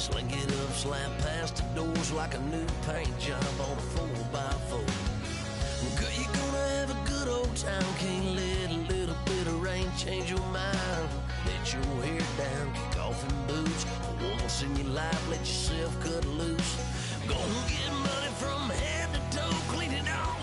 Sling it up, slap past the doors like a new paint job on a 4x4. Girl, you're gonna have a good old time. Can't let a little bit of rain change your mind. Let your hair down, kick off in boots. Once in your life, let yourself cut loose. Gonna get money from head to toe, clean it off.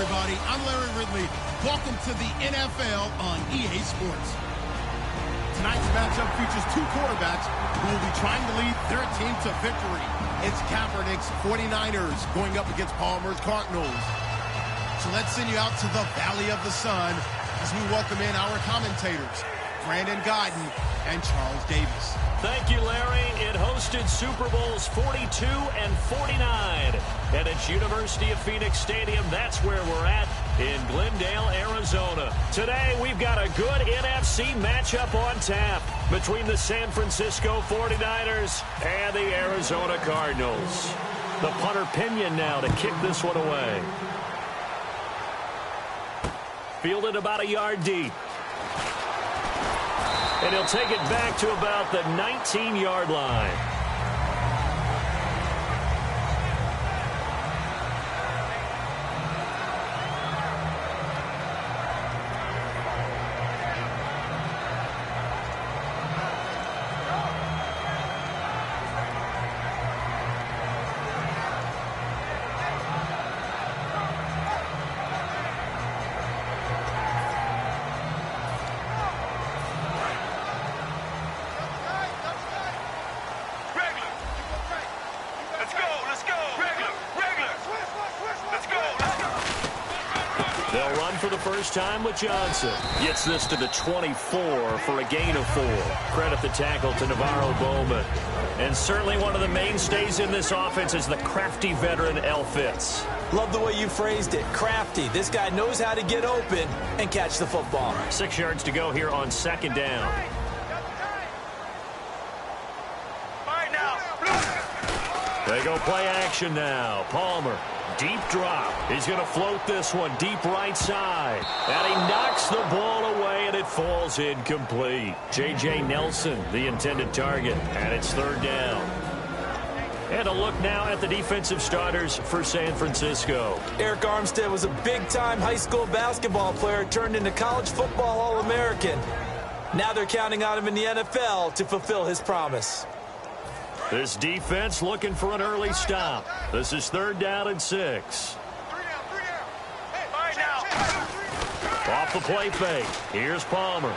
Everybody, I'm Larry Ridley. Welcome to the NFL on EA Sports. Tonight's matchup features two quarterbacks who will be trying to lead their team to victory. It's Kaepernick's 49ers going up against Palmer's Cardinals. So let's send you out to the Valley of the Sun as we welcome in our commentators, Brandon Guyton and Charles Davis. Thank you, Larry. It hosted Super Bowls 42 and 49. And it's University of Phoenix Stadium. That's where we're at in Glendale, Arizona. Today, we've got a good NFC matchup on tap between the San Francisco 49ers and the Arizona Cardinals. The punter Pinion now to kick this one away. Fielded about a yard deep. And he'll take it back to about the 19-yard line. They'll run for the first time with Johnson. Gets this to the 24 for a gain of 4. Credit the tackle to Navarro Bowman. And certainly one of the mainstays in this offense is the crafty veteran L. Fitz. Love the way you phrased it. Crafty. This guy knows how to get open and catch the football. 6 yards to go here on second down. They go play action now. Palmer. Deep drop. He's going to float this one deep right side. And he knocks the ball away, and it falls incomplete. J.J. Nelson, the intended target, and it's third down. And a look now at the defensive starters for San Francisco. Eric Armstead was a big-time high school basketball player turned into college football All-American. Now they're counting on him in the NFL to fulfill his promise. This defense looking for an early stop. This is third down and 6. Off the play fake. Here's Palmer.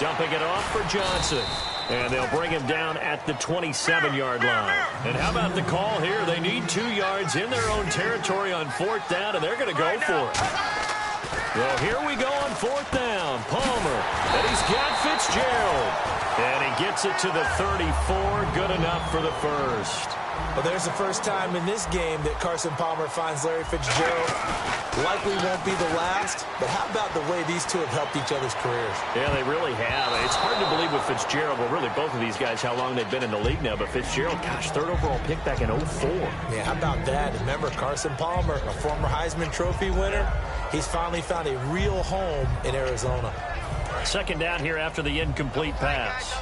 Dumping it off for Johnson. And they'll bring him down at the 27-yard line. And how about the call here? They need 2 yards in their own territory on fourth down, and they're going to go for it. Well, here we go on fourth down. Palmer. And he's got Fitzgerald. And he gets it to the 34. Good enough for the first. Well, there's the first time in this game that Carson Palmer finds Larry Fitzgerald. Likely won't be the last, but how about the way these two have helped each other's careers? Yeah, they really have. It's hard to believe with Fitzgerald, well, really both of these guys, how long they've been in the league now. But Fitzgerald, gosh, third overall pick back in 04. Yeah, how about that? Remember, Carson Palmer, a former Heisman Trophy winner, he's finally found a real home in Arizona. Second down here after the incomplete pass.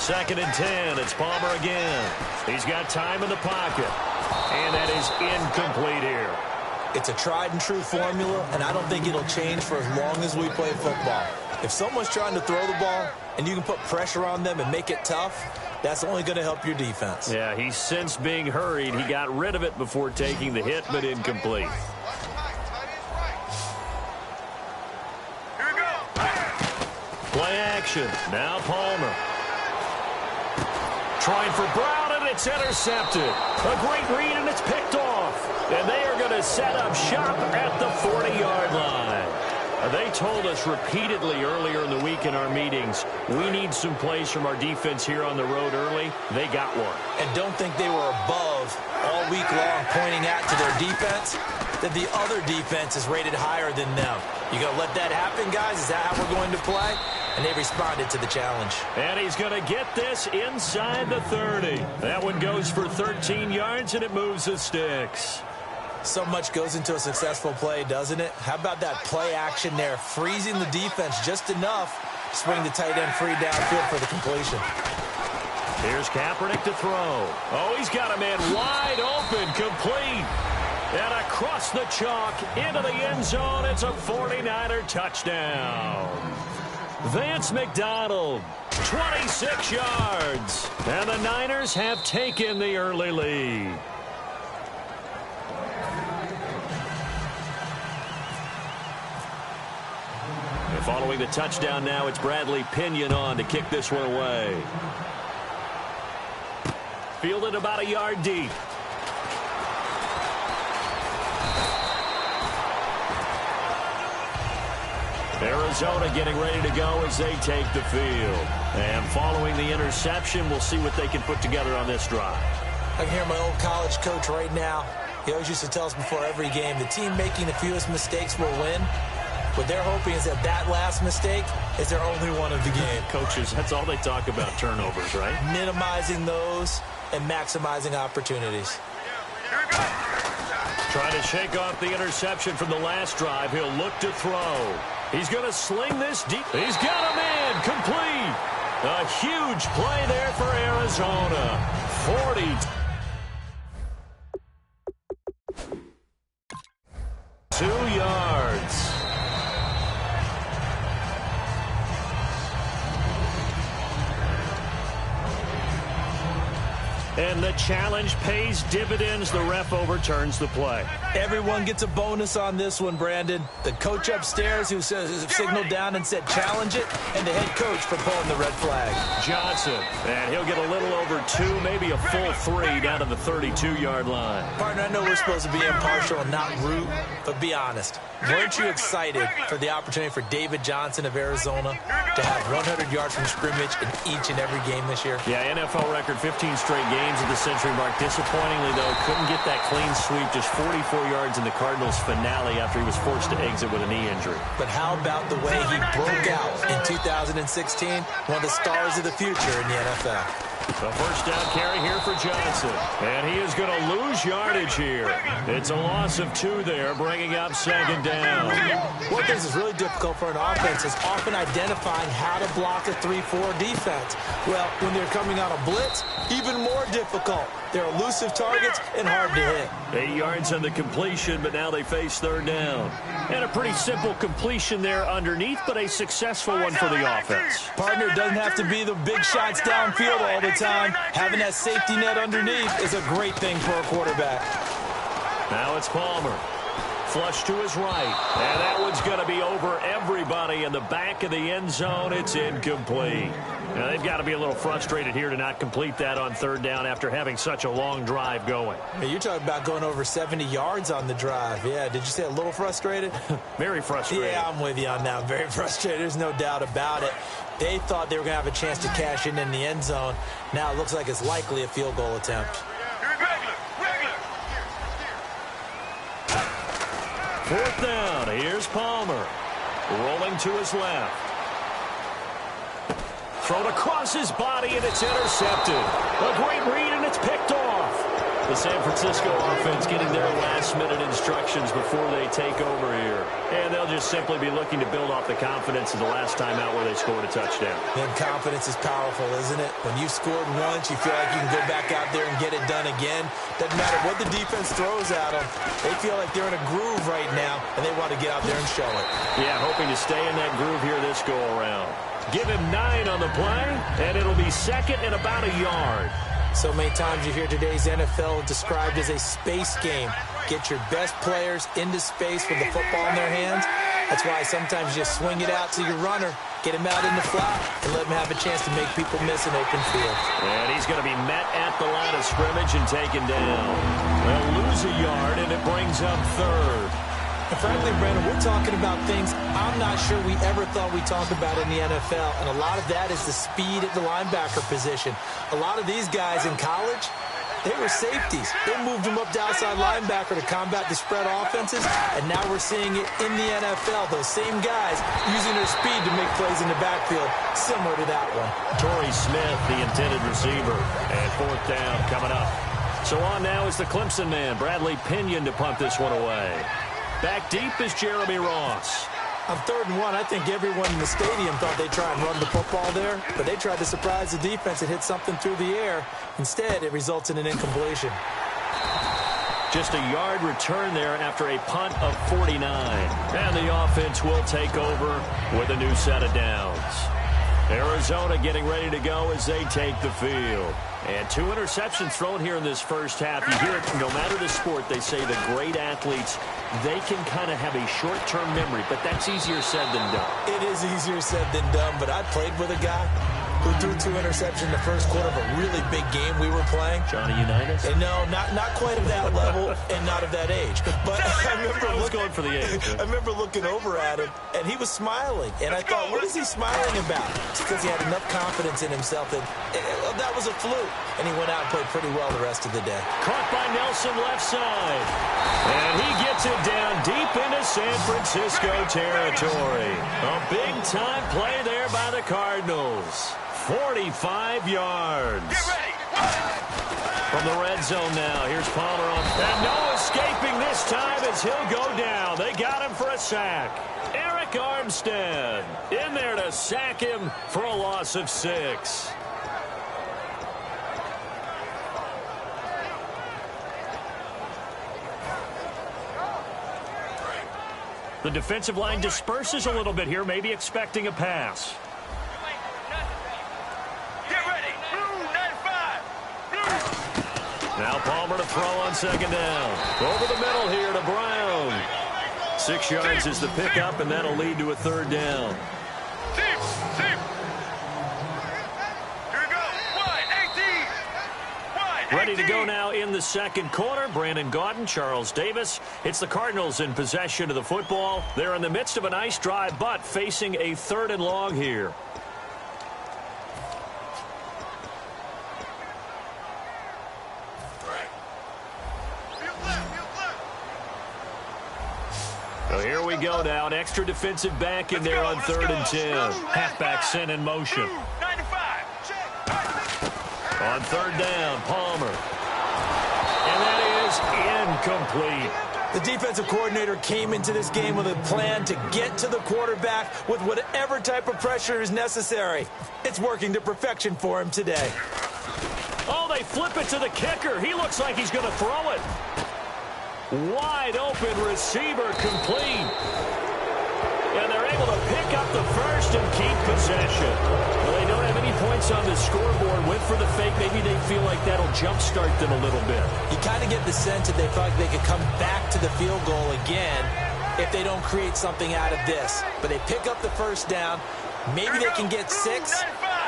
Second and 10. It's Palmer again. He's got time in the pocket. And that is incomplete here. It's a tried and true formula, and I don't think it'll change for as long as we play football. If someone's trying to throw the ball and you can put pressure on them and make it tough, that's only going to help your defense. Yeah, he's since being hurried. He got rid of it before taking the hit, but incomplete. Play action. Now Palmer. Trying for Brown, and it's intercepted. A great read, and it's picked off. And they are going to to set up shop at the 40-yard line. They told us repeatedly earlier in the week in our meetings, we need some plays from our defense here on the road early. They got one. And don't think they were above all week long pointing out to their defense that the other defense is rated higher than them. You going to let that happen, guys? Is that how we're going to play? And they responded to the challenge. And he's going to get this inside the 30. That one goes for 13 yards, and it moves the sticks. So much goes into a successful play, doesn't it? How about that play action there, freezing the defense just enough to swing the tight end free downfield for the completion. Here's Kaepernick to throw. Oh, he's got a man wide open, complete. And across the chalk into the end zone, it's a 49er touchdown. Vance McDonald, 26 yards. And the Niners have taken the early lead. And following the touchdown now, it's Bradley Pinion on to kick this one away. Fielded about a yard deep. Arizona getting ready to go as they take the field. And following the interception, we'll see what they can put together on this drive. I can hear my old college coach right now. He always used to tell us before every game, the team making the fewest mistakes will win. What they're hoping is that that last mistake is their only one of the game. Coaches, that's all they talk about, turnovers, right? Minimizing those and maximizing opportunities. Trying to shake off the interception from the last drive. He'll look to throw. He's going to sling this deep. He's got a man complete. A huge play there for Arizona. 42 yards. And the challenge pays dividends. The ref overturns the play. Everyone gets a bonus on this one, Brandon. The coach upstairs who signaled down and said challenge it, and the head coach for pulling the red flag. Johnson, and he'll get a little over 2, maybe a full 3 down to the 32-yard line. Partner, I know we're supposed to be impartial and not root, but be honest. Weren't you excited for the opportunity for David Johnson of Arizona to have 100 yards from scrimmage in each and every game this year? Yeah, NFL record 15 straight games at the century mark. Disappointingly, though, couldn't get that clean sweep. Just 44 yards in the Cardinals' finale after he was forced to exit with a knee injury. But how about the way he broke out in 2016? One of the stars of the future in the NFL. The first down carry here for Johnson. And he is going to lose yardage here. It's a loss of 2 there, bringing up second down. One thing that's really difficult for an offense is often identifying how to block a 3-4 defense. Well, when they're coming on a blitz, even more difficult. They're elusive targets and hard to hit. 8 yards on the completion, but now they face third down. And a pretty simple completion there underneath, but a successful one for the offense. Partner, it doesn't have to be the big shots downfield all the time. Having that safety net underneath is a great thing for a quarterback. Now it's Palmer. Flush to his right. And that one's going to be over everybody in the back of the end zone. It's incomplete. Now, they've got to be a little frustrated here to not complete that on third down after having such a long drive going. Hey, you're talking about going over 70 yards on the drive. Yeah, did you say a little frustrated? Very frustrated. Yeah, I'm with you on that. Very frustrated. There's no doubt about it. They thought they were going to have a chance to cash in the end zone. Now it looks like it's likely a field goal attempt. Fourth down. Here's Palmer. Rolling to his left. Thrown across his body, and it's intercepted. A great read, and it's picked off. The San Francisco offense getting their last-minute instructions before they take over here. And they'll just simply be looking to build off the confidence of the last time out where they scored a touchdown. Then confidence is powerful, isn't it? When you've scored once, you feel like you can go back out there and get it done again. Doesn't matter what the defense throws at them. They feel like they're in a groove right now, and they want to get out there and show it. Yeah, hoping to stay in that groove here this go-around. Give him 9 on the play, and it'll be second and about a yard. So many times you hear today's NFL described as a space game. Get your best players into space with the football in their hands That's why sometimes you just swing it out to your runner, get him out in the flat, and let him have a chance to make people miss an open field. And he's going to be met at the line of scrimmage and taken down. They'll lose a yard, and it brings up third. And frankly, Brandon, we're talking about things I'm not sure we ever thought we'd talk about in the NFL, and a lot of that is the speed at the linebacker position. A lot of these guys in college, they were safeties. They moved them up to outside linebacker to combat the spread offenses, and now we're seeing it in the NFL. Those same guys using their speed to make plays in the backfield, similar to that one. Torrey Smith, the intended receiver, and fourth down coming up. So on now is the Clemson man, Bradley Pinion, to punt this one away. Back deep is Jeremy Ross. On 3rd and 1, I think everyone in the stadium thought they'd try and run the football there, but they tried to surprise the defense and hit something through the air. Instead, it results in an incompletion. Just a yard return there after a punt of 49. And the offense will take over with a new set of downs. Arizona getting ready to go as they take the field. And 2 interceptions thrown here in this first half. You hear it, no matter the sport, they say the great athletes, they can kind of have a short-term memory, but that's easier said than done. It is easier said than done, but I played with a guy who threw 2 interceptions in the first quarter of a really big game we were playing. Johnny Unitas? And no, not quite of that level and not of that age. But I remember going for the age. I remember looking over at him, and he was smiling. And I thought, what is he smiling about? It's because he had enough confidence in himself that that was a fluke. And he went out and played pretty well the rest of the day. Caught by Nelson left side. And he gets it down deep into San Francisco territory. A big-time play there by the Cardinals. 45 yards. Get ready. From the red zone now, here's Palmer on. And no escaping this time as he'll go down. They got him for a sack. Eric Armstead in there to sack him for a loss of 6. The defensive line disperses a little bit here, maybe expecting a pass. Get ready. Blue 95. Now Palmer to throw on 2nd down. Over the middle here to Brown. 6 yards is the pickup, and that'll lead to a 3rd down. Deep. Here we go. Wide. 18. Wide. Ready to go now in the 2nd quarter. Brandon Gaudin, Charles Davis. It's the Cardinals in possession of the football. They're in the midst of a nice drive, but facing a 3rd and long here. So here we go now. An extra defensive back in there on 3rd and 10. Halfback sent in motion. 95. On 3rd down, Palmer. And that is incomplete. The defensive coordinator came into this game with a plan to get to the quarterback with whatever type of pressure is necessary. It's working to perfection for him today. Oh, they flip it to the kicker. He looks like he's going to throw it. Wide open receiver complete. And they're able to pick up the first and keep possession. Well, they don't have any points on the scoreboard. Went for the fake. Maybe they feel like that'll jumpstart them a little bit. You kind of get the sense that they felt like they could come back to the field goal again if they don't create something out of this. But they pick up the first down. Maybe they can get 6.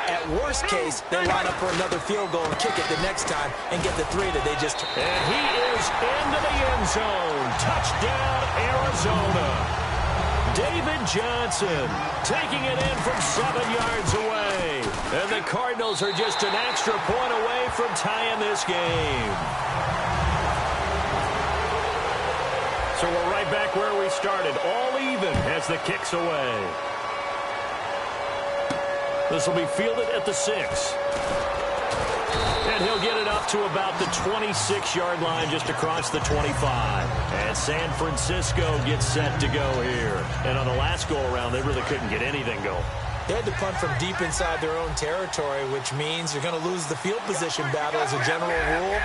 At worst case, they line up for another field goal and kick it the next time and get the 3 that they just took. And he is into the end zone. Touchdown, Arizona. David Johnson taking it in from 7 yards away. And the Cardinals are just an extra point away from tying this game. So we're right back where we started, all even as the kick's away. This will be fielded at the 6. And he'll get it up to about the 26-yard line, just across the 25. And San Francisco gets set to go here. And on the last go-around, they really couldn't get anything going. They had to punt from deep inside their own territory, which means you're going to lose the field position battle as a general rule.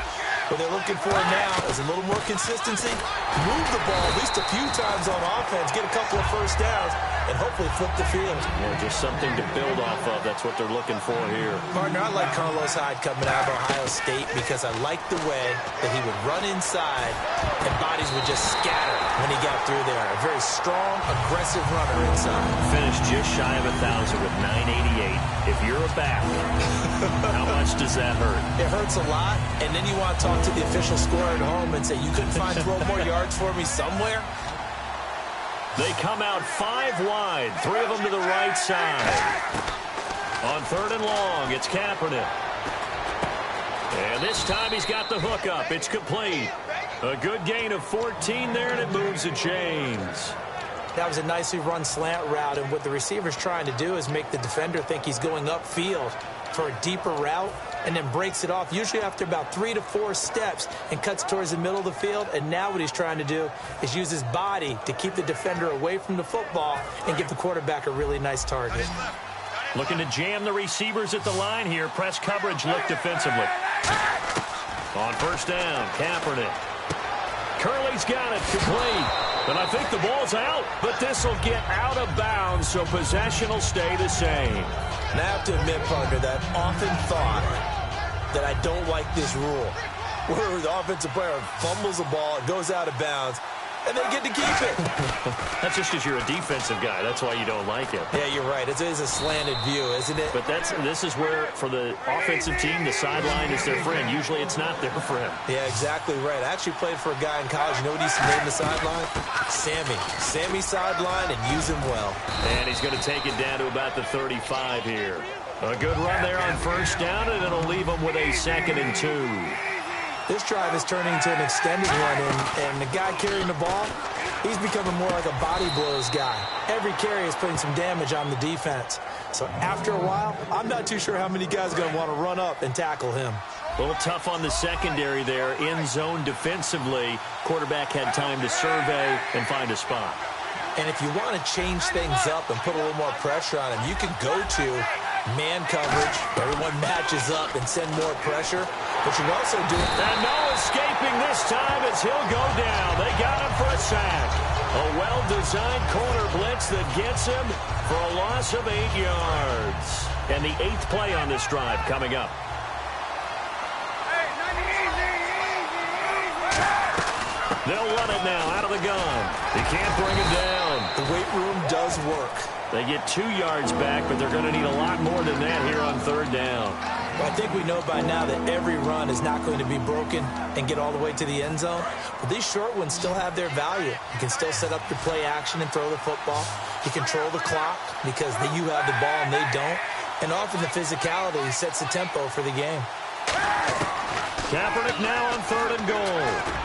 What they're looking for now is a little more consistency, move the ball at least a few times on offense, get a couple of first downs, and hopefully flip the field. Yeah, just something to build off of. That's what they're looking for here. Partner, I like Carlos Hyde coming out of Ohio State because I like the way that he would run inside and bodies would just scatter when he got through there. A very strong, aggressive runner inside. Finished just shy of 1,000 with 988. If you're a back, how much does that hurt? It hurts a lot, and then you want to talk to the official scorer at home and say, you couldn't find 12 more yards for me somewhere? They come out 5 wide, 3 of them to the right side. On 3rd and long, it's Kaepernick. And this time he's got the hook up. It's complete. A good gain of 14 there, and it moves the chains. That was a nicely run slant route, and what the receiver's trying to do is make the defender think he's going upfield for a deeper route, and then breaks it off, usually after about 3 to 4 steps, and cuts towards the middle of the field. And now what he's trying to do is use his body to keep the defender away from the football and give the quarterback a really nice target. Looking to jam the receivers at the line here. Press coverage look defensively. On 1st down, Kaepernick. Curley's got it, complete. And I think the ball's out, but this will get out of bounds, so possession will stay the same. And I have to admit, partner, that I've often thought that I don't like this rule, where the offensive player fumbles the ball, it goes out of bounds, and they get to keep it. That's just because you're a defensive guy. That's why you don't like it. Yeah, you're right. It is a slanted view, isn't it? But this is where, for the offensive team, the sideline is their friend. Usually it's not their friend. Yeah, exactly right. I actually played for a guy in college. You know what he used to name the sideline? Sammy. Sammy sideline, and use him well. And he's going to take it down to about the 35 here. A good run there on 1st down, and it'll leave him with a 2nd and 2. This drive is turning into an extended run, and the guy carrying the ball, he's becoming more like a body blows guy. Every carry is putting some damage on the defense. So after a while, I'm not too sure how many guys are going to want to run up and tackle him. A little tough on the secondary there. In zone defensively, quarterback had time to survey and find a spot. And if you want to change things up and put a little more pressure on him, you can go to man coverage. Everyone matches up and send more pressure. But you can also do it. And no escaping this time as he'll go down. They got him for a sack. A well-designed corner blitz that gets him for a loss of 8 yards. And the 8th play on this drive coming up. They'll run it now out of the gun. They can't bring it down. The weight room does work. They get 2 yards back, but they're going to need a lot more than that here on 3rd down. Well, I think we know by now that every run is not going to be broken and get all the way to the end zone. But these short ones still have their value. You can still set up your play action and throw the football. You control the clock because you have the ball and they don't. And often the physicality sets the tempo for the game. Kaepernick now on 3rd and goal.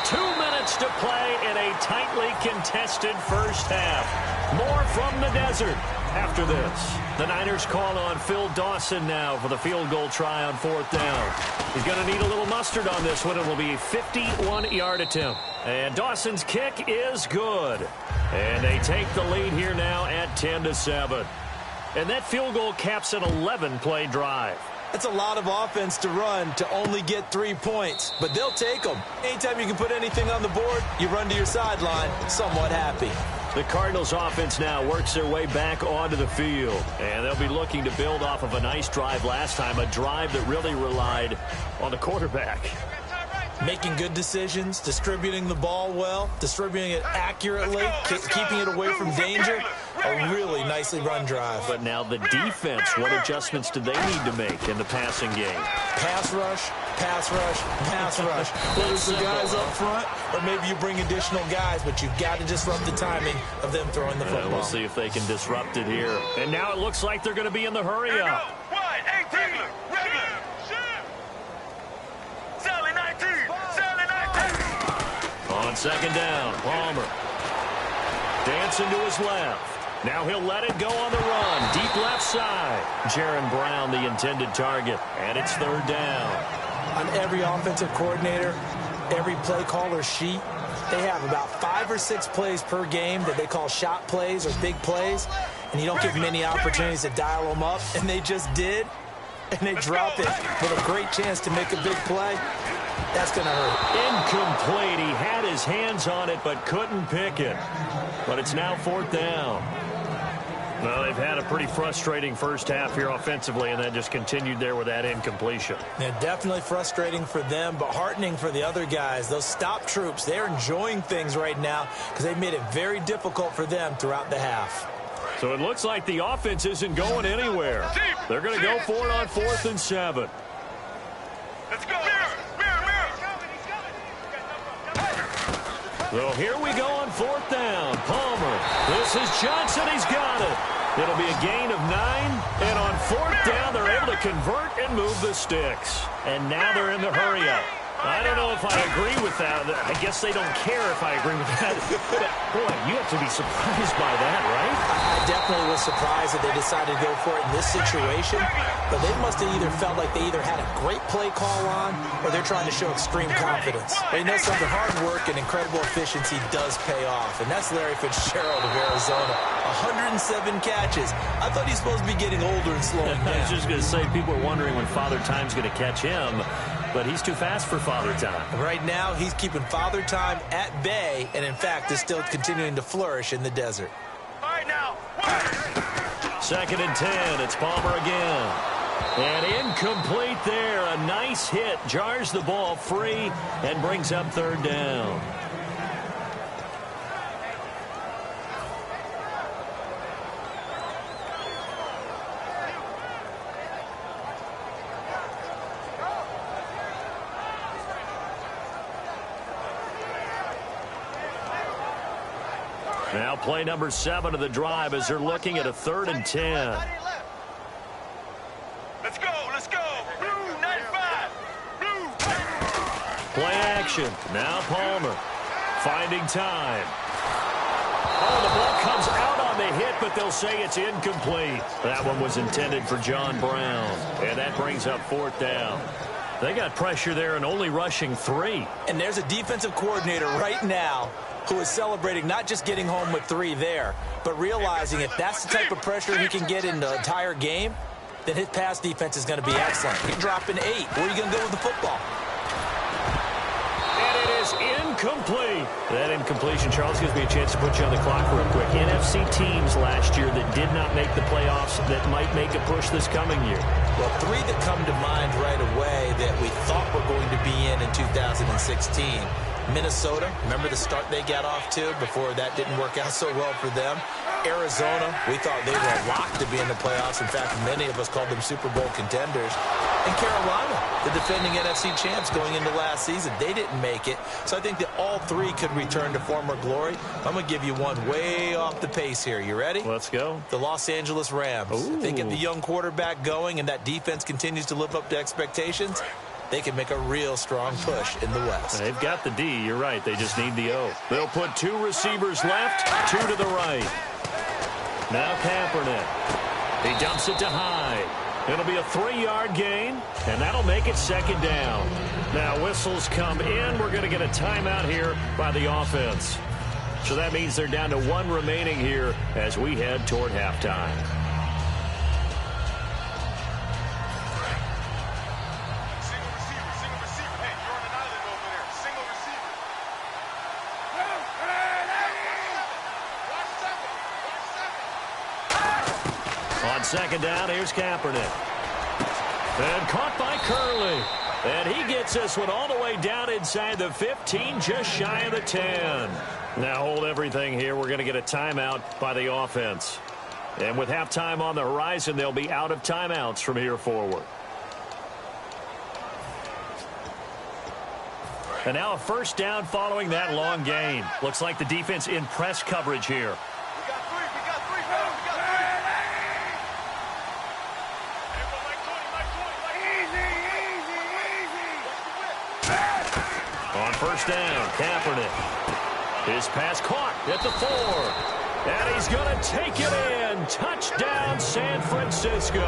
2 minutes to play in a tightly contested first half. More from the desert after this. The Niners call on Phil Dawson now for the field goal try on 4th down. He's going to need a little mustard on this one. It will be a 51-yard attempt. And Dawson's kick is good. And they take the lead here now at 10-7. And that field goal caps an 11-play drive. That's a lot of offense to run to only get 3 points, but they'll take them. Anytime you can put anything on the board, you run to your sideline somewhat happy. The Cardinals offense now works their way back onto the field, and they'll be looking to build off of a nice drive last time, a drive that really relied on the quarterback. Making good decisions, distributing the ball well, distributing it accurately, keeping it away from danger. A really nicely run drive. But now the defense, what adjustments do they need to make in the passing game? Pass rush, pass rush, pass rush. Whether it's the guys up front or maybe you bring additional guys, but you've got to disrupt the timing of them throwing the football. We'll see if they can disrupt it here. And now it looks like they're going to be in the hurry up. Wide, 18, regular. Sally 19, Sally 19. On 2nd down, Palmer. Dancing to his left. Now he'll let it go on the run. Deep left side. Jaron Brown, the intended target. And it's 3rd down. On every offensive coordinator, every play caller sheet, they have about 5 or 6 plays per game that they call shot plays or big plays. And you don't give many opportunities to dial them up. And they just did. And they drop it with a great chance to make a big play. That's going to hurt. Incomplete. He had his hands on it but couldn't pick it. But it's now 4th down. Well, they've had a pretty frustrating first half here offensively, and then just continued there with that incompletion. Yeah, definitely frustrating for them, but heartening for the other guys. Those stop troops, they're enjoying things right now because they've made it very difficult for them throughout the half. So it looks like the offense isn't going anywhere. They're going to go for it on 4th and 7. Let's go. So here we go on 4th down. Palmer. This is Johnson. He's got it. It'll be a gain of 9. And on 4th down, they're able to convert and move the sticks. And now they're in the hurry-up. I don't know if I agree with that. I guess they don't care if I agree with that. But, boy, you have to be surprised by that, right? I definitely was surprised that they decided to go for it in this situation. But they must have either felt like they either had a great play call on or they're trying to show extreme confidence. But you know something, hard work and incredible efficiency does pay off. And that's Larry Fitzgerald of Arizona. 107 catches. I thought he's supposed to be getting older and slowing down. I was just going to say, people are wondering when Father Time's going to catch him. But he's too fast for Father Time. Right now, he's keeping Father Time at bay, and in fact, is still continuing to flourish in the desert. All right, now. 2nd and 10. It's Palmer again. And incomplete there. A nice hit. Jars the ball free and brings up 3rd down. Now play number 7 of the drive as they're looking at a 3rd and 10. Let's go. Blue 95. Blue. Play action. Now Palmer finding time. Oh, the ball comes out on the hit, but they'll say it's incomplete. That one was intended for John Brown. And that brings up 4th down. They got pressure there and only rushing 3. And there's a defensive coordinator right now who is celebrating not just getting home with 3 there, but realizing if that's the type of pressure he can get in the entire game, then his pass defense is going to be excellent. You're dropping 8. Where are you going to go with the football? And it is incomplete. That incompletion, Charles, gives me a chance to put you on the clock real quick. NFC teams last year that did not make the playoffs that might make a push this coming year. Well, 3 that come to mind right away that we thought were going to be in 2016. Minnesota, remember the start they got off to before that didn't work out so well for them. Arizona, we thought they were locked to be in the playoffs. In fact, many of us called them Super Bowl contenders. And Carolina, the defending NFC champs going into last season, they didn't make it. So I think that all 3 could return to former glory. I'm going to give you one way off the pace here. You ready? Let's go. The Los Angeles Rams. Ooh. I think if the young quarterback going and that defense continues to live up to expectations, they can make a real strong push in the West. They've got the D. You're right. They just need the O. They'll put 2 receivers left, 2 to the right. Now Kaepernick. He dumps it to Hyde. It'll be a 3-yard gain, and that'll make it 2nd down. Now whistles come in. We're going to get a timeout here by the offense. So that means they're down to 1 remaining here as we head toward halftime. On 2nd down, here's Kaepernick. And caught by Curley. And he gets this one all the way down inside the 15, just shy of the 10. Now hold everything here. We're going to get a timeout by the offense. And with halftime on the horizon, they'll be out of timeouts from here forward. And now a 1st down following that long gain. Looks like the defense in press coverage here. On 1st down, Kaepernick. His pass caught at the 4. And he's going to take it in. Touchdown, San Francisco.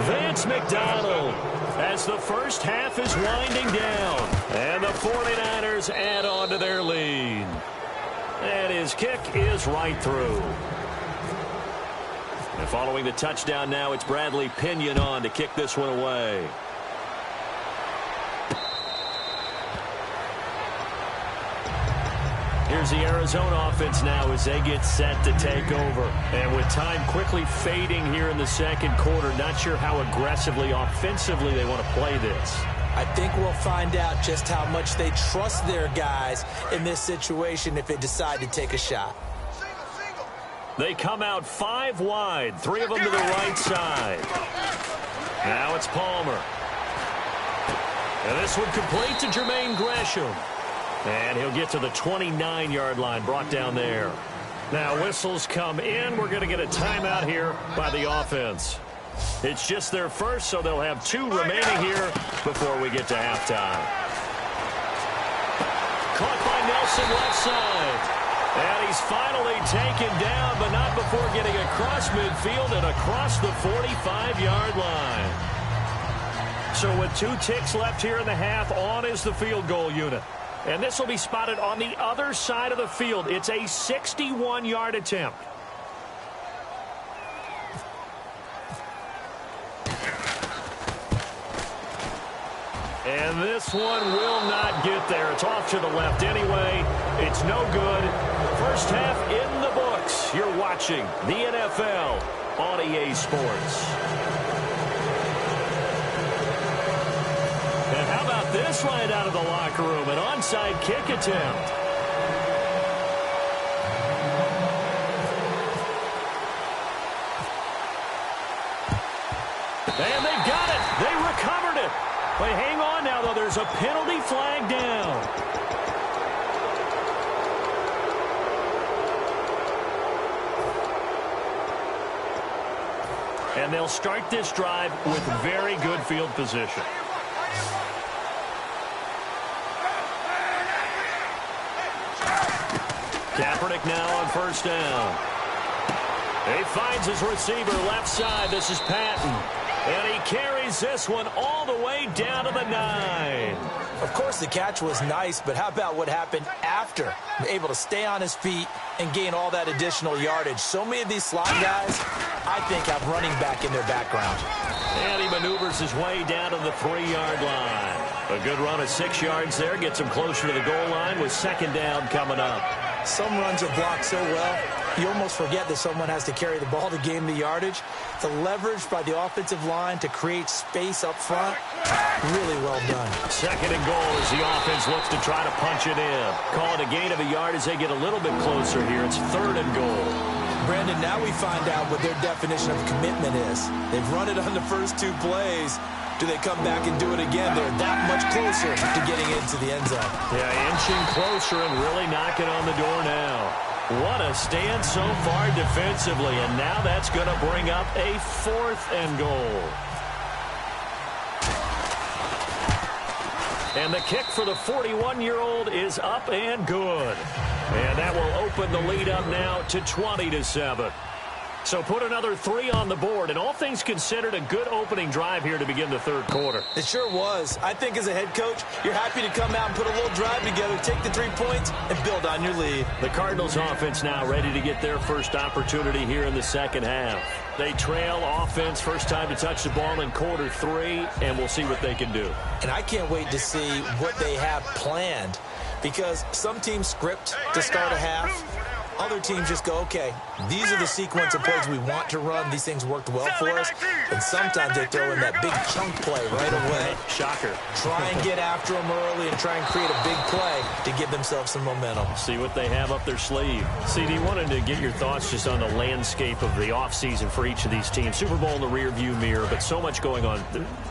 Vance McDonald as the first half is winding down. And the 49ers add on to their lead. And his kick is right through. And following the touchdown now, it's Bradley Pinion on to kick this one away. Here's the Arizona offense now as they get set to take over. And with time quickly fading here in the second quarter, not sure how aggressively, offensively they want to play this. I think we'll find out just how much they trust their guys in this situation if they decide to take a shot. They come out 5 wide, 3 of them to the right side. Now it's Palmer. And this one complete to Jermaine Gresham. And he'll get to the 29-yard line, brought down there. Now whistles come in. We're going to get a timeout here by the offense. It's just their first, so they'll have 2 remaining here before we get to halftime. Caught by Nelson left side. And he's finally taken down, but not before getting across midfield and across the 45-yard line. So with 2 ticks left here in the half, on is the field goal unit. And this will be spotted on the other side of the field. It's a 61-yard attempt. And this one will not get there. It's off to the left anyway. It's no good. First half in the books. You're watching the NFL on EA Sports. And how about this right out of the locker room? An onside kick attempt. And they got it. They recovered it. But hang on now, though. There's a penalty flag down. And they'll start this drive with very good field position. Kaepernick now on first down. He finds his receiver left side. This is Patton. And he carries this one all the way down to the 9. Of course, the catch was nice, but how about what happened after? Able to stay on his feet and gain all that additional yardage. So many of these slot guys, I think, have running back in their background. And he maneuvers his way down to the 3-yard line. A good run of 6 yards there. Gets him closer to the goal line with second down coming up. Some runs are blocked so well, you almost forget that someone has to carry the ball to gain the yardage. The leverage by the offensive line to create space up front, really well done. Second and goal as the offense looks to try to punch it in. Call it a gain of a yard as they get a little bit closer here. It's 3rd and goal. Brandon, now we find out what their definition of commitment is. They've run it on the first 2 plays. Do they come back and do it again? They're that much closer to getting into the end zone. Yeah, inching closer and really knocking on the door now. What a stand so far defensively, and now that's going to bring up a 4th and goal. And the kick for the 41-year-old is up and good. And that will open the lead up now to 20-7. So put another 3 on the board, and all things considered, a good opening drive here to begin the 3rd quarter. It sure was. I think as a head coach, you're happy to come out and put a little drive together, take the 3 points, and build on your lead. The Cardinals offense now ready to get their first opportunity here in the second half. They trail offense, first time to touch the ball in quarter 3, and we'll see what they can do. And I can't wait to see what they have planned, because some teams script to start a half. Other teams just go, okay, these are the sequence of plays we want to run. These things worked well for us. And sometimes they throw in that big chunk play right away. Shocker. Try and get after them early and try and create a big play to give themselves some momentum. See what they have up their sleeve. CD, wanted to get your thoughts just on the landscape of the offseason for each of these teams. Super Bowl in the rearview mirror, but so much going on.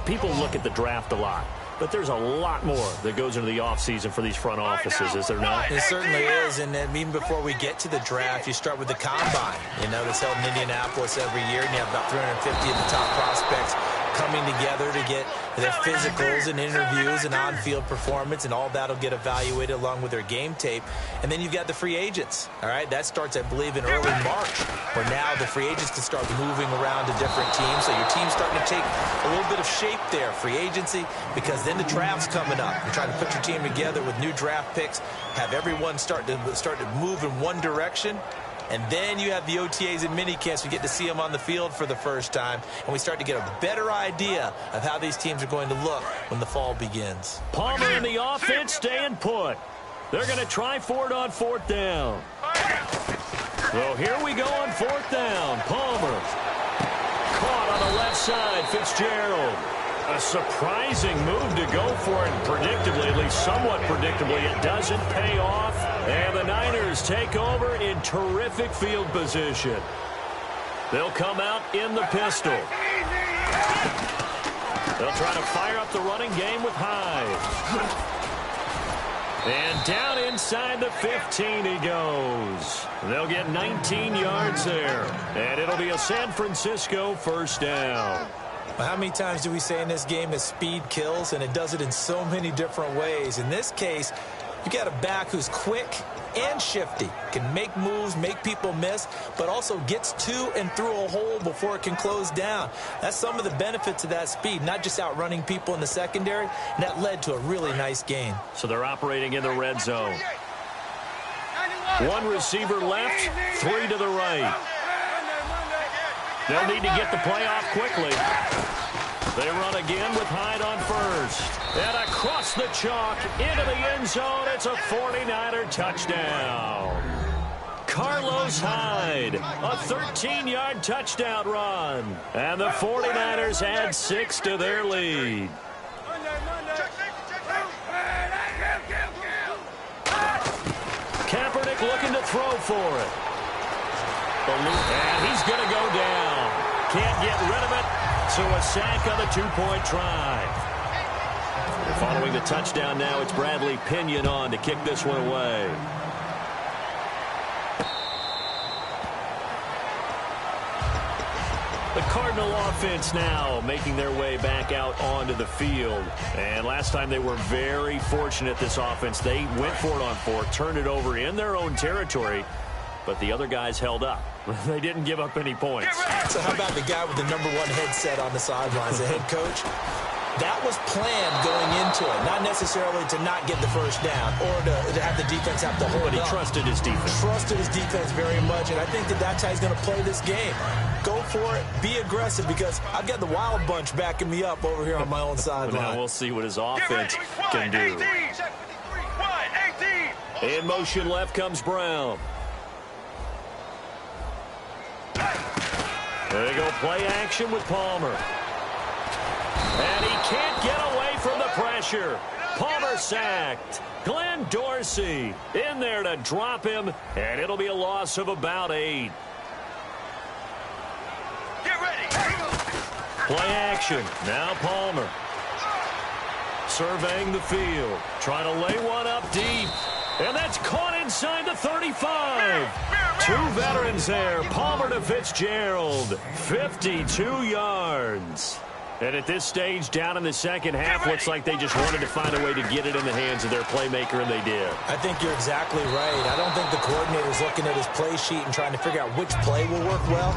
People look at the draft a lot. But there's a lot more that goes into the offseason for these front offices, is there not? It certainly is, and even before we get to the draft, you start with the combine. You know, that's held in Indianapolis every year, and you have about 350 of the top prospects coming together to get their physicals and interviews and on-field performance, and all that'll get evaluated along with their game tape. And then you've got the free agents, all right? That starts, I believe, in early March, where now the free agents can start moving around to different teams. So your team's starting to take a little bit of shape there, free agency, because then the draft's coming up. You're trying to put your team together with new draft picks, have everyone start to move in one direction. And then you have the OTAs and minicamps. We get to see them on the field for the first time. And we start to get a better idea of how these teams are going to look when the fall begins. Palmer in the offense staying put. They're going to try for it on 4th down. So here we go on 4th down. Palmer. Caught on the left side. Fitzgerald. A surprising move to go for it. Predictably, at least somewhat predictably, it doesn't pay off. And the Niners take over in terrific field position. They'll come out in the pistol. They'll try to fire up the running game with Hyde. And down inside the 15 he goes. They'll get 19 yards there. And it'll be a San Francisco 1st down. Well, how many times do we say in this game that speed kills, and it does it in so many different ways? In this case, you got a back who's quick and shifty, can make moves, make people miss, but also gets to and through a hole before it can close down. That's some of the benefits of that speed, not just outrunning people in the secondary, and that led to a really nice gain. So they're operating in the red zone. 1 receiver left, 3 to the right. They'll need to get the play off quickly. They run again with Hyde on 1st. And across the chalk, into the end zone, it's a 49er touchdown. Carlos Hyde, a 13-yard touchdown run. And the 49ers add 6 to their lead. Kaepernick looking to throw for it. And he's going to go down. Can't get rid of it. So a sack on the 2-point try. Following the touchdown now, it's Bradley Pinion on to kick this one away. The Cardinal offense now making their way back out onto the field. And last time they were very fortunate, this offense. They went for it on 4th, turned it over in their own territory, but the other guys held up. They didn't give up any points. So how about the guy with the #1 headset on the sidelines, the head coach? That was planned going into it, not necessarily to not get the 1st down or to have the defense have to hold But he up. trusted his defense. Trusted his defense very much, and I think that's how he's going to play this game. Go for it, be aggressive, because I've got the wild bunch backing me up over here on my own sideline. Now we'll see what his offense can do. In motion left comes Brown. There they go, play action with Palmer. And he can't get away from the pressure. Palmer sacked. Glenn Dorsey in there to drop him, and it'll be a loss of about 8. Get ready. Play action. Now Palmer. Surveying the field. Trying to lay one up deep. And that's caught inside the 35. 2 veterans there. Palmer to Fitzgerald. 52 yards. And at this stage, down in the second half, looks like they just wanted to find a way to get it in the hands of their playmaker, and they did. I think you're exactly right. I don't think the coordinator's looking at his play sheet and trying to figure out which play will work well.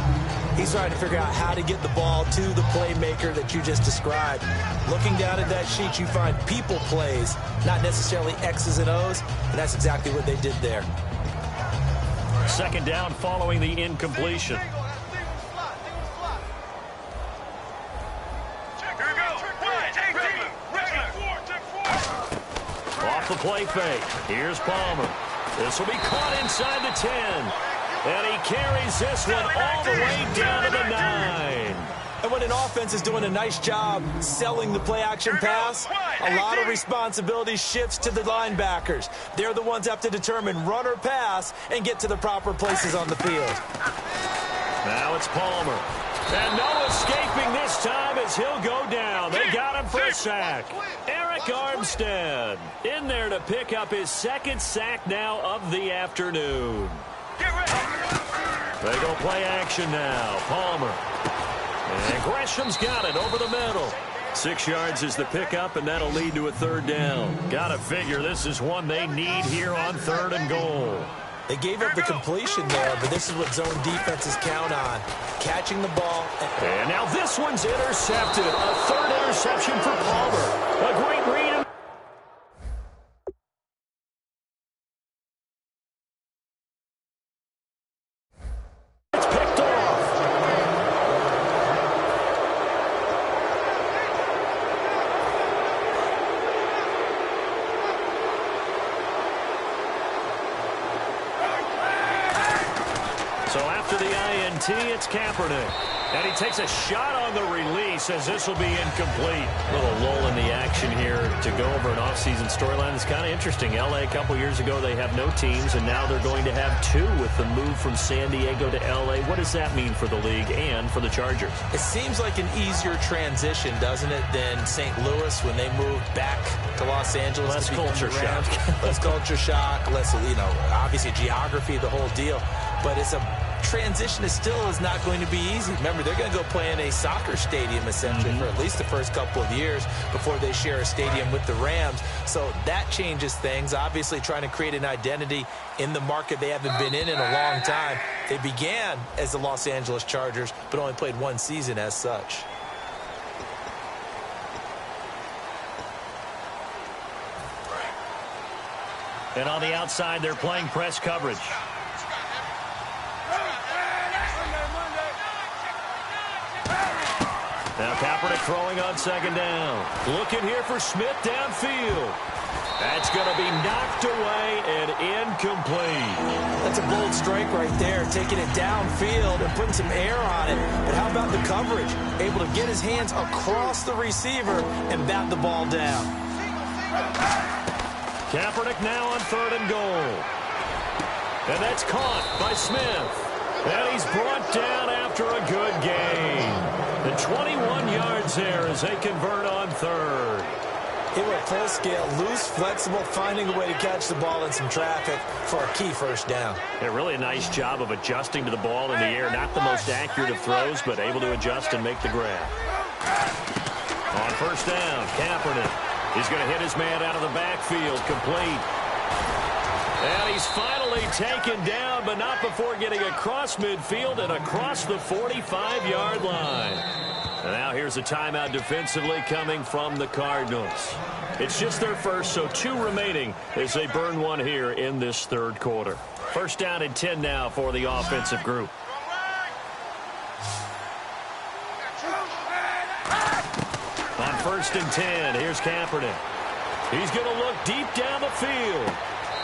He's trying to figure out how to get the ball to the playmaker that you just described. Looking down at that sheet, you find people plays, not necessarily X's and O's, and that's exactly what they did there. 2nd down following the incompletion. Off the play fake. Here's Palmer. This will be caught inside the 10. And he carries this one all the way down to the 9. And when an offense is doing a nice job selling the play-action pass, a lot of responsibility shifts to the linebackers. They're the ones that have to determine run or pass and get to the proper places on the field. Now it's Palmer. And no escaping this time as he'll go down. They got him for a sack. Eric Armstead in there to pick up his 2nd sack now of the afternoon. They go play action now. Palmer. And Gresham's got it over the middle. 6 yards is the pickup, and that'll lead to a 3rd down. Gotta figure this is one they need here on 3rd and goal. They gave up the completion there, but this is what zone defenses count on. Catching the ball. And now this one's intercepted. A 3rd interception for Palmer. A great read. It's picked off. So after the INT, it's Kaepernick. And he takes a shot on the release as this will be incomplete. A little lull in the action here to go over an offseason storyline. It's kind of interesting. LA a couple years ago, they have no teams, and now they're going to have two with the move from San Diego to LA. What does that mean for the league and for the Chargers? It seems like an easier transition, doesn't it, than St. Louis when they moved back to Los Angeles. Less culture shock. Less culture shock, less, obviously geography, the whole deal. But it's a transition is not going to be easy. Remember, they're going to go play in a soccer stadium essentially for at least the first couple of years before they share a stadium with the Rams. So that changes things. Obviously trying to create an identity in the market they haven't been in a long time. They began as the Los Angeles Chargers, but only played one season as such. And on the outside, they're playing press coverage. Now Kaepernick throwing on second down. Looking here for Smith downfield. That's going to be knocked away and incomplete. That's a bold strike right there, taking it downfield and putting some air on it. But how about the coverage? Able to get his hands across the receiver and bat the ball down. Kaepernick now on 3rd and goal. And that's caught by Smith. And he's brought down after a good gain. And 21 yards there as they convert on 3rd. It went full scale, loose, flexible, finding a way to catch the ball in some traffic for a key first down. Yeah, really a nice job of adjusting to the ball in the air. Not the most accurate of throws, but able to adjust and make the grab. On 1st down, Kaepernick. He's going to hit his man out of the backfield, complete. And he's finally taken down, but not before getting across midfield and across the 45-yard line. And now here's a timeout defensively coming from the Cardinals. It's just their first, so 2 remaining as they burn one here in this 3rd quarter. 1st down and 10 now for the offensive group. On 1st and 10, here's Kaepernick. He's going to look deep down the field.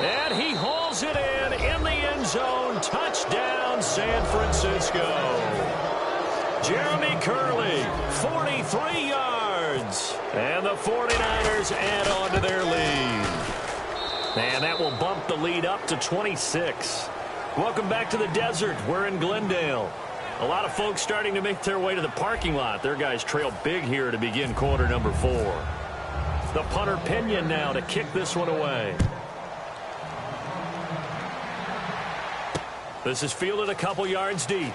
And he hauls it in the end zone. Touchdown, San Francisco. Jeremy Curley, 43 yards. And the 49ers add on to their lead. And that will bump the lead up to 26. Welcome back to the desert. We're in Glendale. A lot of folks starting to make their way to the parking lot. Their guys trail big here to begin quarter number 4. The punter Pinion now to kick this one away. This is fielded a couple yards deep.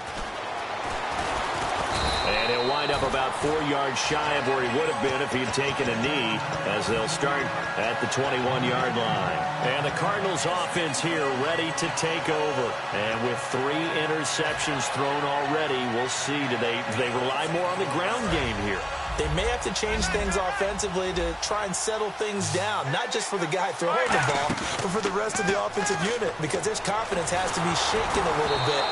And he'll wind up about 4 yards shy of where he would have been if he'd taken a knee, as they'll start at the 21-yard line. And the Cardinals offense here ready to take over. And with 3 interceptions thrown already, we'll see, do they rely more on the ground game here? They may have to change things offensively to try and settle things down, not just for the guy throwing the ball, but for the rest of the offensive unit, because his confidence has to be shaken a little bit.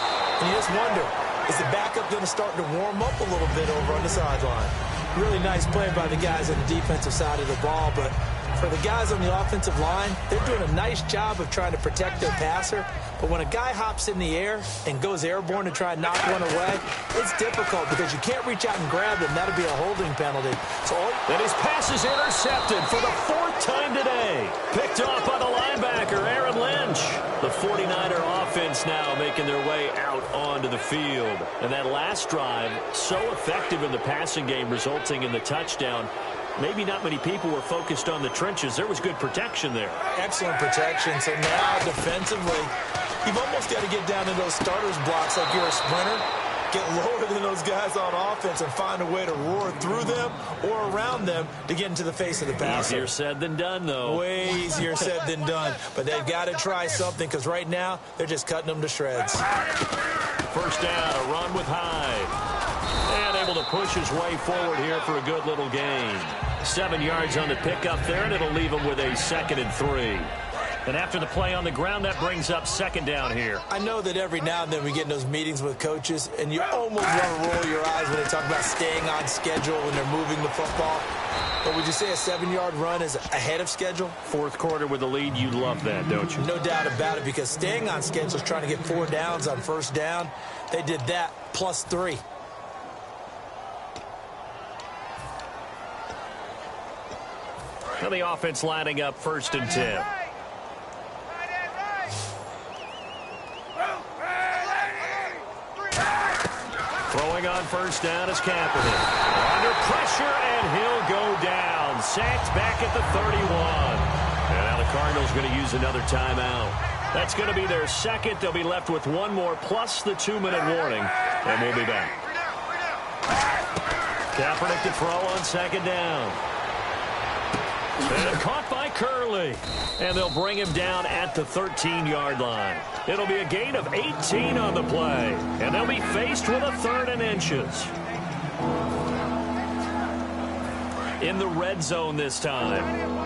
And you just wonder, is the backup going to start to warm up a little bit over on the sideline? Really nice play by the guys on the defensive side of the ball, but for the guys on the offensive line, they're doing a nice job of trying to protect their passer. But when a guy hops in the air and goes airborne to try and knock one away, it's difficult because you can't reach out and grab him. That'll be a holding penalty. So and his pass is intercepted for the 4th time today. Picked off by the linebacker, Aaron Lynch. The 49er offense now making their way out onto the field. And that last drive, so effective in the passing game, resulting in the touchdown. Maybe not many people were focused on the trenches. There was good protection there. Excellent protection. So now defensively, you've almost got to get down to those starters blocks like you're a sprinter. Get lower than those guys on offense and find a way to roar through them or around them to get into the face of the passer. Easier said than done, though. Way easier said than done. But they've got to try something because right now they're just cutting them to shreds. 1st down, a run with Hyde. And able to push his way forward here for a good little gain. 7 yards on the pickup there, and it'll leave him with a 2nd and 3. And after the play on the ground, that brings up 2nd down here. I know that every now and then we get in those meetings with coaches, and you almost want to roll your eyes when they talk about staying on schedule when they're moving the football. But would you say a 7-yard run is ahead of schedule? Fourth quarter with the lead, you love that, don't you? No doubt about it, because staying on schedule is trying to get 4 downs on first down. They did that plus 3. And the offense lining up 1st and 10. Throwing on first down is Kaepernick. Under pressure, and he'll go down. Sacked back at the 31. And now the Cardinals going to use another timeout. That's going to be their second. They'll be left with 1 more plus the 2-minute warning. And we'll be back. Kaepernick to throw on 2nd down. And caught by Curley. And they'll bring him down at the 13-yard line. It'll be a gain of 18 on the play. And they'll be faced with a 3rd and inches. In the red zone this time.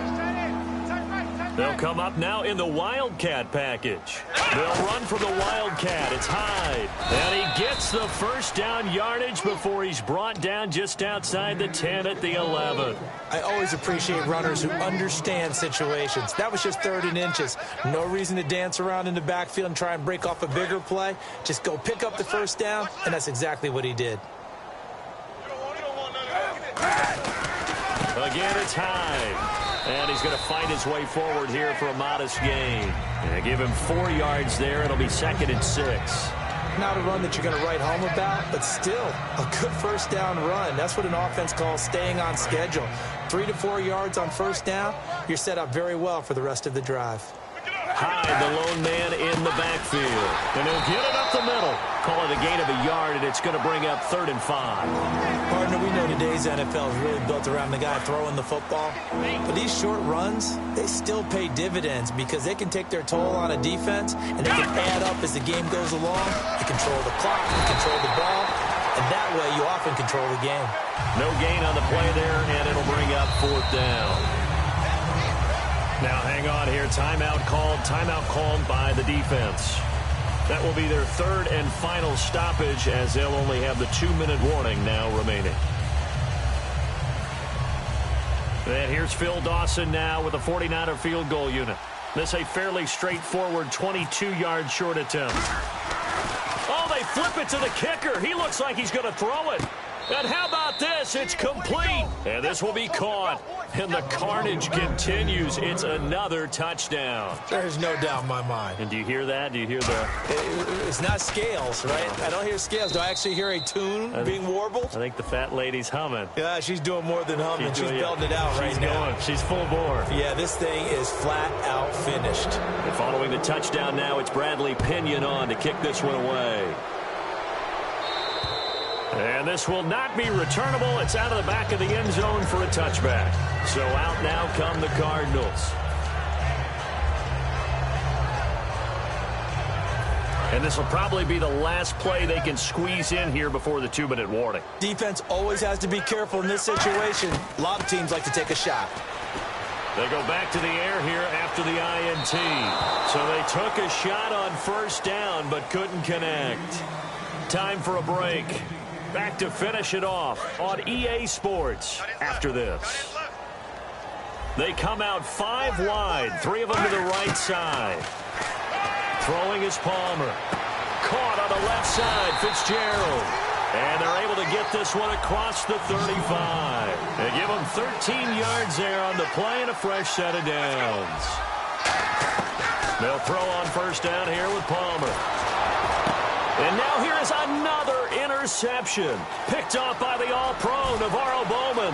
They'll come up now in the Wildcat package. They'll run from the Wildcat. It's Hyde. And he gets the first down yardage before he's brought down just outside the 10 at the 11. I always appreciate runners who understand situations. That was just 3rd and inches. No reason to dance around in the backfield and try and break off a bigger play. Just go pick up the first down, and that's exactly what he did. Again, it's Hyde. And he's going to fight his way forward here for a modest gain. And give him 4 yards there. It'll be 2nd and 6. Not a run that you're going to write home about, but still a good first down run. That's what an offense calls staying on schedule. 3 to 4 yards on first down, you're set up very well for the rest of the drive. Hyde, the lone man in the backfield. And he'll get it up the middle. Call it a gain of a yard, and it's going to bring up 3rd and 5. Partner, we know today's NFL is really built around the guy throwing the football. But these short runs, they still pay dividends because they can take their toll on a defense, and they can add up as the game goes along. You control the clock, you control the ball, and that way you often control the game. No gain on the play there, and it'll bring up 4th down. Now hang on here. Timeout called by the defense. That will be their 3rd and final stoppage, as they'll only have the 2-minute warning now remaining. And here's Phil Dawson now with a 49er field goal unit. This a fairly straightforward 22-yard short attempt. Oh, they flip it to the kicker. He looks like he's going to throw it. And how about this? It's complete. And this will be caught. And the carnage continues. It's another touchdown. There's no doubt in my mind. And do you hear that? Do you hear the... It's not scales, right? I don't hear scales. Do I actually hear a tune being warbled? I think the fat lady's humming. Yeah, she's doing more than humming. She's belting it out right now. She's full bore. Yeah, this thing is flat out finished. And following the touchdown now, it's Bradley Pinion on to kick this one away. And this will not be returnable. It's out of the back of the end zone for a touchback. So out now come the Cardinals. And this will probably be the last play they can squeeze in here before the 2-minute warning. Defense always has to be careful in this situation. A lot of teams like to take a shot. They go back to the air here after the INT. So they took a shot on first down but couldn't connect. Time for a break. Back to finish it off on EA Sports after this. They come out 5 wide, 3 of them to the right side. Throwing is Palmer. Caught on the left side, Fitzgerald. And they're able to get this one across the 35. They give them 13 yards there on the play and a fresh set of downs. They'll throw on first down here with Palmer. And now here is another interception. Picked off by the all-pro, Navarro Bowman.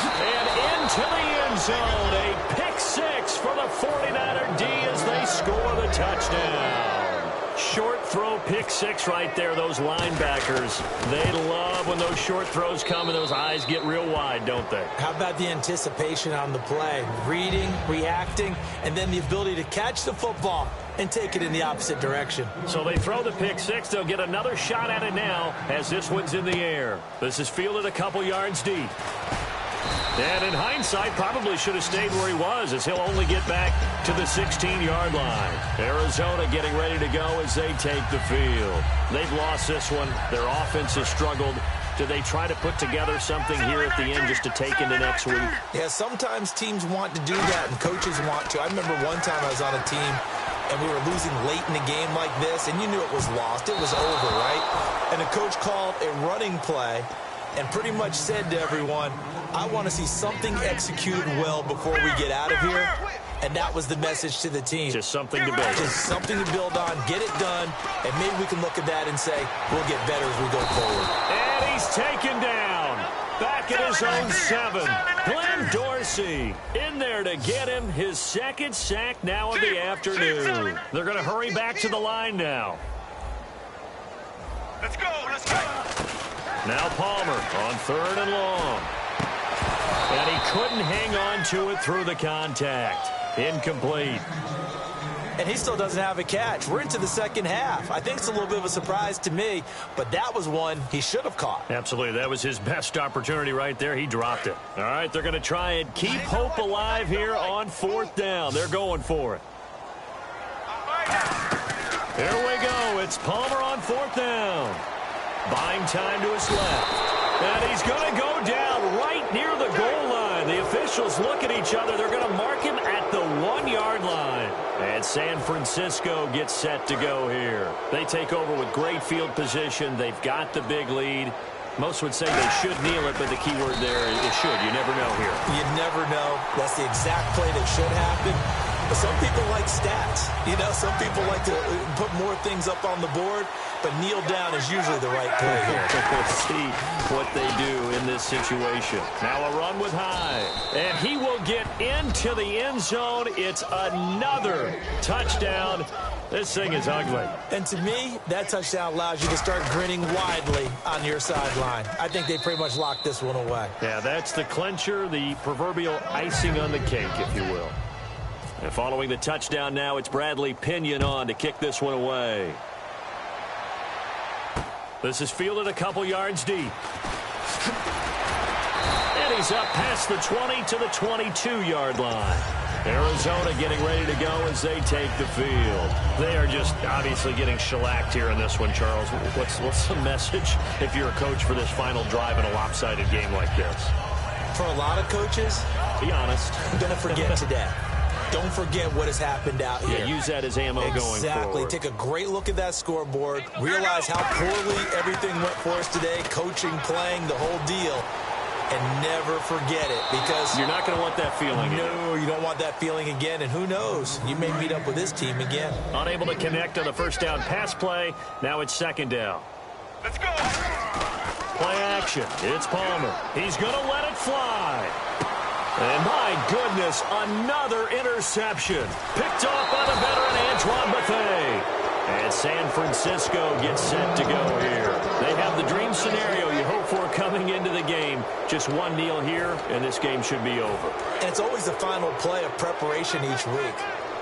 And into the end zone. A pick 6 for the 49er D as they score the touchdown. Short throw pick 6 right there. Those linebackers, they love when those short throws come and those eyes get real wide, don't they? How about the anticipation on the play? Reading, reacting, and then the ability to catch the football and take it in the opposite direction. So they throw the pick 6. They'll get another shot at it now as this one's in the air. This is fielded a couple yards deep. And in hindsight, probably should have stayed where he was, as he'll only get back to the 16-yard line. Arizona getting ready to go as they take the field. They've lost this one. Their offense has struggled. Do they try to put together something here at the end just to take into next week? Yeah, sometimes teams want to do that, and coaches want to. I remember one time I was on a team, and we were losing late in a game like this, and you knew it was lost. It was over, right? And the coach called a running play and pretty much said to everyone, I want to see something executed well before we get out of here. And that was the message to the team. Just something to build. Just something to build on, get it done, and maybe we can look at that and say, we'll get better as we go forward. And he's taken down. Back at his own 7. Glenn Dorsey in there to get him his second sack now of the afternoon. They're going to hurry back to the line now. Let's go, let's go. Now Palmer on 3rd and long. And he couldn't hang on to it through the contact. Incomplete. And he still doesn't have a catch. We're into the second half. I think it's a little bit of a surprise to me, but that was one he should have caught. Absolutely. That was his best opportunity right there. He dropped it. All right, they're going to try and keep hope alive here on 4th down. They're going for it. Here we go. It's Palmer on 4th down. Buying time to his left. And he's going to go down right near the goal line. The officials look at each other. They're going to mark him at the 1-yard line. And San Francisco gets set to go here. They take over with great field position. They've got the big lead. Most would say they should kneel it, but the key word there is should. You never know here. You never know. That's the exact play that should happen. But some people like stats. You know, some people like to put more things up on the board, but kneel down is usually the right play here. We'll see what they do in this situation. Now a run with Hyde, and he will get into the end zone. It's another touchdown. This thing is ugly. And to me, that touchdown allows you to start grinning widely on your sideline. I think they pretty much locked this one away. Yeah, that's the clincher, the proverbial icing on the cake, if you will. And following the touchdown now, it's Bradley Pinion on to kick this one away. This is fielded a couple yards deep. And he's up past the 20 to the 22-yard line. Arizona getting ready to go as they take the field. They are just obviously getting shellacked here in this one, Charles. What's the message if you're a coach for this final drive in a lopsided game like this? For a lot of coaches, be honest, I'm going to forget today. Don't forget what has happened out here. Yeah, use that as ammo going forward. Exactly. Take a great look at that scoreboard. Realize how poorly everything went for us today. Coaching, playing, the whole deal. And never forget it, because you're not going to want that feeling again. No, you don't want that feeling again. And who knows? You may meet up with this team again. Unable to connect on the first down pass play. Now it's 2nd down. Let's go. Play action. It's Palmer. He's going to let it fly. And my goodness, another interception. Picked off by the veteran Antoine Bethea. And San Francisco gets set to go here. They have the dream scenario you hope for coming into the game. Just one kneel here, and this game should be over. And it's always the final play of preparation each week.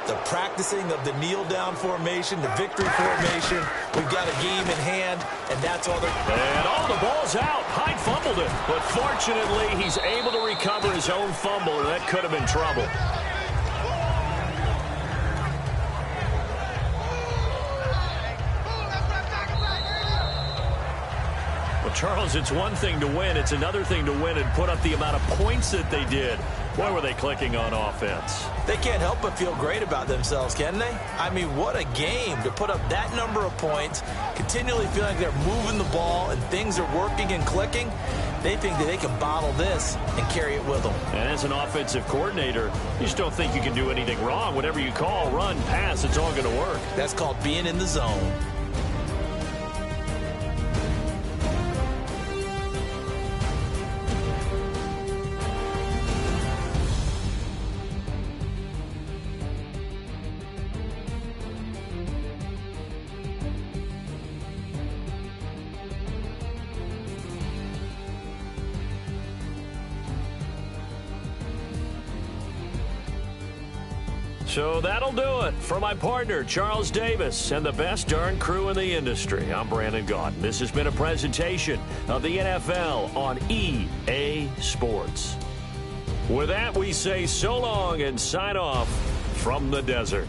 The practicing of the kneel-down formation, the victory formation. We've got a game in hand, and that's all they're... And all the ball's out. Hyde fumbled it. But fortunately, he's able to recover his own fumble, and that could have been trouble. Well, Charles, it's one thing to win. It's another thing to win and put up the amount of points that they did. Boy, were they clicking on offense. They can't help but feel great about themselves, can they? I mean, what a game to put up that number of points, continually feeling like they're moving the ball and things are working and clicking. They think that they can bottle this and carry it with them. And as an offensive coordinator, you just don't think you can do anything wrong. Whatever you call, run, pass, it's all going to work. That's called being in the zone. So that'll do it for my partner, Charles Davis, and the best darn crew in the industry. I'm Brandon Gaudin. This has been a presentation of the NFL on EA Sports. With that, we say so long and sign off from the desert.